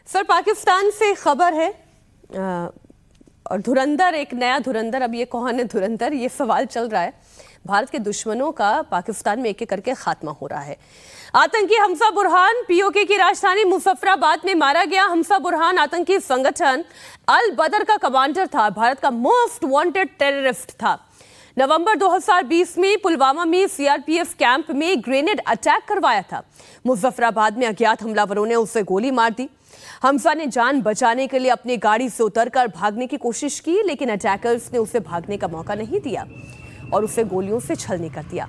Sir, Pakistan से खबर है और धुरंधर, एक नया धुरंधर। अब ये कौन है धुरंधर, ये सवाल चल रहा है। भारत के दुश्मनों का पाकिस्तान में एक एक करके खात्मा हो रहा है। आतंकी हमजा बुरहान पीओके की राजधानी मुजफ्फराबाद में मारा गया। हमजा बुरहान आतंकी संगठन अल बदर का कमांडर था, भारत का मोस्ट वांटेड टेररिस्ट था। नवंबर 2020 में पुलवामा में सीआरपीएफ कैंप में ग्रेनेड अटैक करवाया था। मुजफ्फराबाद में अज्ञात हमलावरों ने उसे गोली मार दी। हमजा ने जान बचाने के लिए अपनी गाड़ी से उतरकर भागने की कोशिश की, लेकिन अटैकर्स ने उसे भागने का मौका नहीं दिया और उसे गोलियों से छलनी कर दिया।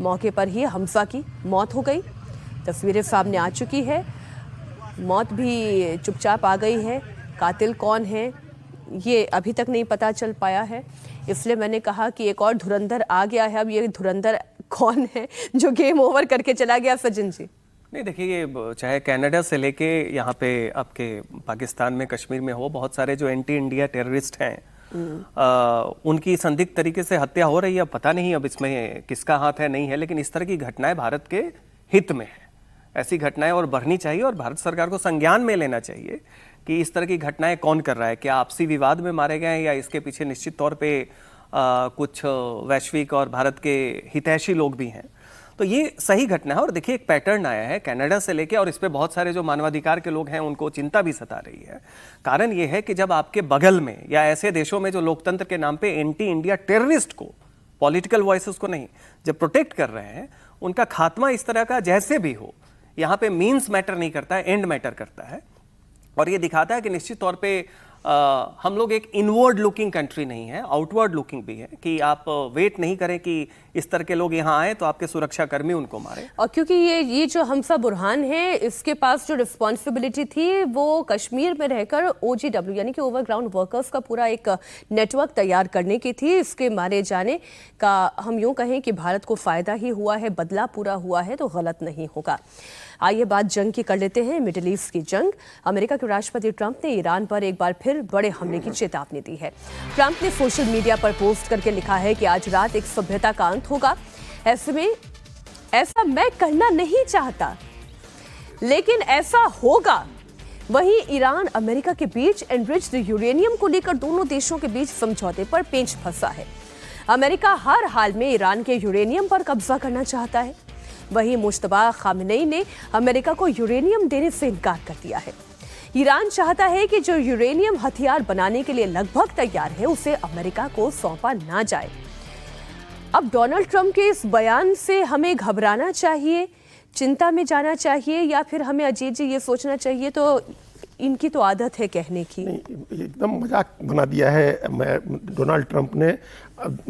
मौके पर ही हमजा की मौत हो गई। तस्वीरें सामने आ चुकी है, मौत भी चुपचाप आ गई है। कातिल कौन है ये अभी तक नहीं पता चल पाया है, इसलिए मैंने कहा कि एक और धुरंधर आ गया है। अब ये धुरंधर कौन है जो गेम ओवर करके चला गया? सचिन जी, नहीं देखिए, ये चाहे कनाडा से लेके यहाँ पे आपके पाकिस्तान में कश्मीर में हो, बहुत सारे जो एंटी इंडिया टेररिस्ट हैं उनकी संदिग्ध तरीके से हत्या हो रही है। पता नहीं अब इसमें किसका हाथ है नहीं है, लेकिन इस तरह की घटनाएं भारत के हित में है। ऐसी घटनाएं और बढ़नी चाहिए और भारत सरकार को संज्ञान में लेना चाहिए कि इस तरह की घटनाएं कौन कर रहा है। क्या आपसी विवाद में मारे गए हैं या इसके पीछे निश्चित तौर पे कुछ वैश्विक और भारत के हितैषी लोग भी हैं। तो ये सही घटना है। और देखिए, एक पैटर्न आया है कनाडा से लेके, और इस पे बहुत सारे जो मानवाधिकार के लोग हैं उनको चिंता भी सता रही है। कारण ये है कि जब आपके बगल में या ऐसे देशों में जो लोकतंत्र के नाम पे एंटी इंडिया टेररिस्ट को, पॉलिटिकल वॉइसेस को नहीं, जब प्रोटेक्ट कर रहे हैं, उनका खात्मा इस तरह का जैसे भी हो, यहाँ पे मीन्स मैटर नहीं करता है, एंड मैटर करता है। और ये दिखाता है कि निश्चित तौर पे हम लोग एक इनवर्ड लुकिंग कंट्री नहीं है, आउटवर्ड लुकिंग भी है। कि आप वेट नहीं करें कि इस तरह के लोग यहाँ आए तो आपके सुरक्षा कर्मी उनको मारे। और क्योंकि ये जो हमजा बुरहान है, इसके पास जो रिस्पॉन्सिबिलिटी थी वो कश्मीर में रहकर OGW यानी कि ओवरग्राउंड वर्कर्स का पूरा एक नेटवर्क तैयार करने की थी। इसके मारे जाने का हम यूँ कहें कि भारत को फायदा ही हुआ है, बदला पूरा हुआ है तो गलत नहीं होगा। आइए बात जंग की कर लेते हैं, मिडिल ईस्ट की जंग। अमेरिका के राष्ट्रपति ट्रंप ने ईरान पर एक बार फिर बड़े हमले की चेतावनी दी है। ट्रंप ने सोशल मीडिया पर पोस्ट करके लिखा है कि आज रात एक सभ्यता का अंत होगा। ऐसे में ऐसा मैं कहना नहीं चाहता, लेकिन ऐसा होगा। वहीं ईरान अमेरिका के बीच एनरिच्ड यूरेनियम को लेकर दोनों देशों के बीच समझौते पर पेंच फंसा है। अमेरिका हर हाल में ईरान के यूरेनियम पर कब्जा करना चाहता है। वहीं मुश्तबा खामेनेई ने अमेरिका को यूरेनियम देने से इनकार कर दिया है। ईरान चाहता है कि जो यूरेनियम हथियार बनाने के लिए लगभग तैयार है, उसे अमेरिका को सौंपा ना जाए। अब डोनाल्ड ट्रंप के इस बयान से हमें घबराना चाहिए, चिंता में जाना चाहिए, या फिर हमें अजीत जी ये सोचना चाहिए तो इनकी तो आदत है कहने की? एकदम मजाक बना दिया है डोनाल्ड ट्रंप ने।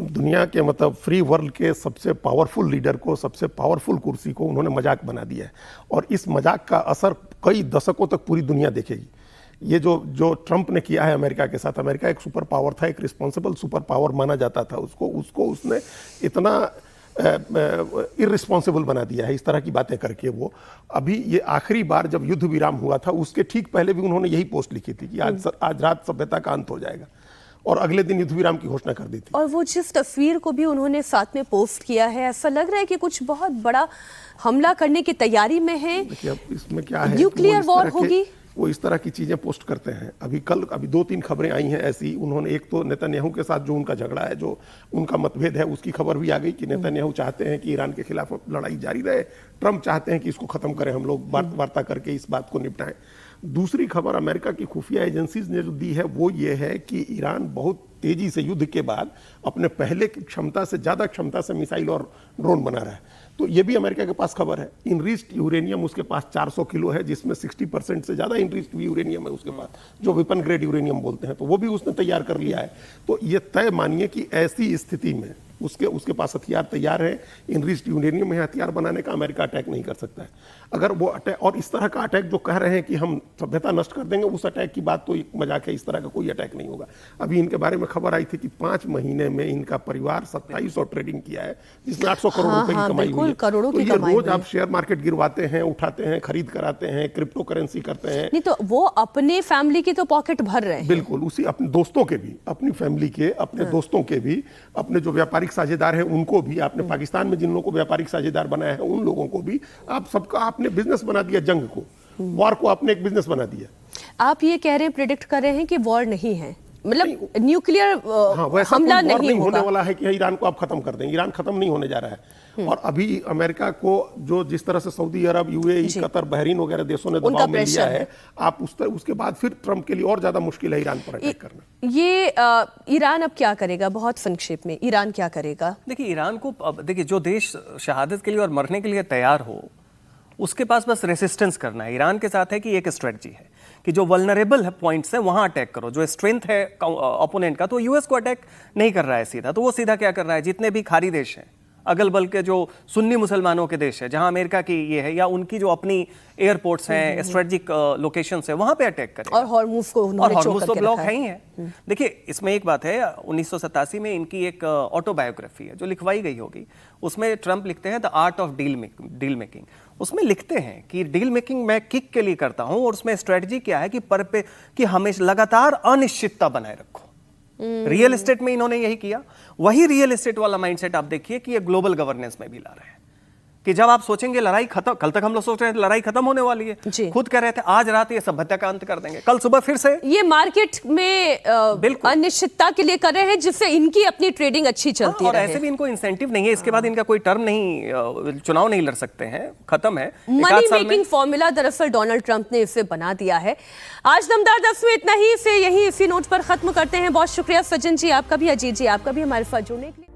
दुनिया के मतलब फ्री वर्ल्ड के सबसे पावरफुल लीडर को, सबसे पावरफुल कुर्सी को उन्होंने मजाक बना दिया है। और इस मजाक का असर कई दशकों तक पूरी दुनिया देखेगी। ये जो ट्रंप ने किया है अमेरिका के साथ, अमेरिका एक सुपर पावर था, एक रिस्पॉन्सिबल सुपर पावर माना जाता था उसको उसने इतना इररिस्पॉन्सिबल बना दिया है इस तरह की बातें करके। वो अभी ये आखिरी बार जब युद्ध विराम हुआ था, उसके ठीक पहले भी उन्होंने यही पोस्ट लिखी थी कि आज रात सभ्यता का अंत हो जाएगा, और अगले दिन युद्ध विराम की घोषणा कर दी थी। और वो जिस तस्वीर को भी उन्होंने साथ में पोस्ट किया है, ऐसा लग रहा है कि कुछ बहुत बड़ा हमला करने की तैयारी में है। देखिए, अब इसमें क्या है, न्यूक्लियर वॉर होगी। वो इस तरह की चीजें पोस्ट करते हैं। अभी 2-3 खबरें आई हैं ऐसी। उन्होंने एक तो नेतन्याहू के साथ जो उनका झगड़ा है, जो उनका मतभेद है, उसकी खबर भी आ गई कि नेतन्याहू चाहते हैं कि ईरान के खिलाफ लड़ाई जारी रहे, ट्रंप चाहते हैं कि इसको खत्म करें, हम लोग वार्ता करके इस बात को निपटाएं। दूसरी खबर अमेरिका की खुफिया एजेंसीज ने जो दी है वो ये है कि ईरान बहुत तेजी से युद्ध के बाद अपने पहले की क्षमता से ज्यादा क्षमता से मिसाइल और ड्रोन बना रहा है। तो ये भी अमेरिका के पास खबर है। इनरिच्ड यूरेनियम उसके पास 400 किलो है, जिसमें 60% से ज्यादा इनरिच्ड यूरेनियम है उसके पास, जो वेपन ग्रेड यूरेनियम बोलते हैं। तो वो भी उसने तैयार कर लिया है। तो ये तय मानिए कि ऐसी स्थिति में उसके पास हथियार तैयार है। इनरिच्ड यूरेनियम में हथियार बनाने का अमेरिका अटैक नहीं कर सकता है। अगर वो अटैक, और इस तरह का अटैक जो कह रहे हैं कि हम सभ्यता नष्ट कर देंगे, उस अटैक की बात तो एक मजाक है। इस तरह का कोई अटैक नहीं होगा। अभी इनके बारे में खबर आई थी कि 5 महीने में इनका परिवार 2700 ट्रेडिंग किया है, जिसमें 800 करोड़ रुपए की कमाई हुई है। करोड़ों की कमाई। रोज आप शेयर मार्केट गिरवाते हैं, उठाते हैं, खरीद कराते हैं, क्रिप्टो करेंसी करते हैं। नहीं तो वो अपने फैमिली की तो पॉकेट भर रहे हैं। बिल्कुल, उसी अपने दोस्तों के भी, अपनी फैमिली के, अपने दोस्तों के भी, अपने जो व्यापारिक साझेदार हैं उनको भी, आपने पाकिस्तान में जिन लोगों को व्यापारिक साझेदार बनाया है उन लोगों को भी, आप सबका आपने बिजनेस बना दिया जंग को। वॉर को आपने एक बिजनेस बना दिया। आप ये कह रहे हैं, प्रिडिक्ट कर रहे हैं कि वॉर नहीं है, मतलब न्यूक्लियर वैसा हमला कोई war नहीं होने होगा। वाला है कि ईरान को आप खत्म कर देंगे। ईरान खत्म नहीं होने जा रहा है। और अभी अमेरिका को जो जिस तरह से सऊदी अरब, यूएई, कतर, बहरीन वगैरह देशों ने दबाव में लिया है, आप उसके बाद फिर ट्रंप के लिए और ज्यादा मुश्किल है ईरान पर अटैक करना। ये ईरान अब क्या करेगा, बहुत संक्षेप में ईरान क्या करेगा? देखिए ईरान को अब देखिए, जो देश शहादत के लिए और मरने के लिए तैयार हो उसके पास बस रेसिस्टेंस करना है। ईरान के साथ है कि एक स्ट्रेटजी है कि जो वल्नरेबल पॉइंट्स है वहां अटैक करो, जो स्ट्रेंथ है ओपोनेंट का, तो यूएस को अटैक नहीं कर रहा है सीधा, तो वो सीधा क्या कर रहा है, जितने भी खाड़ी देश हैं, अगल बगल के जो सुन्नी मुसलमानों के देश है, जहां अमेरिका की ये है या उनकी जो अपनी एयरपोर्ट्स हैं, स्ट्रेटेजिक लोकेशंस है, वहां पे अटैक करें। और हॉर्मुज को उन्होंने चोक तो करके ब्लॉक रखा है ही है। देखिए इसमें एक बात है, 1987 में इनकी एक ऑटोबायोग्राफी है जो लिखवाई गई होगी, उसमें ट्रंप लिखते हैं the art of deal making. उसमें लिखते हैं कि डील मेकिंग मैं किक के लिए करता हूं, और उसमें स्ट्रेटजी क्या है कि हमेशा लगातार अनिश्चितता बनाए रखो। रियल एस्टेट में इन्होंने यही किया। वही रियल एस्टेट वाला माइंडसेट आप देखिए कि ये ग्लोबल गवर्नेंस में भी ला रहे हैं कि जब आप सोचेंगे लड़ाई खत्म, कल तक हम लोग सोच रहे थे लड़ाई खत्म होने वाली है, खुद कह रहे थे आज रात ये सभ्यता का अंत कर देंगे, कल सुबह फिर से ये मार्केट में अनिश्चितता के लिए कर रहे हैं जिससे इनकी अपनी ट्रेडिंग अच्छी चलती और रहे। ऐसे भी इनको इंसेंटिव नहीं है, इसके बाद इनका कोई टर्म नहीं, चुनाव नहीं लड़ सकते हैं, खत्म है। मनी मेकिंग फॉर्मूला दरअसल डोनाल्ड ट्रंप ने इसे बना दिया है। आज दमदार 10 में इतना ही, इसी नोट पर खत्म करते हैं। बहुत शुक्रिया सचिन जी आपका भी, अजीत जी आपका भी हमारे साथ जुड़ने के लिए।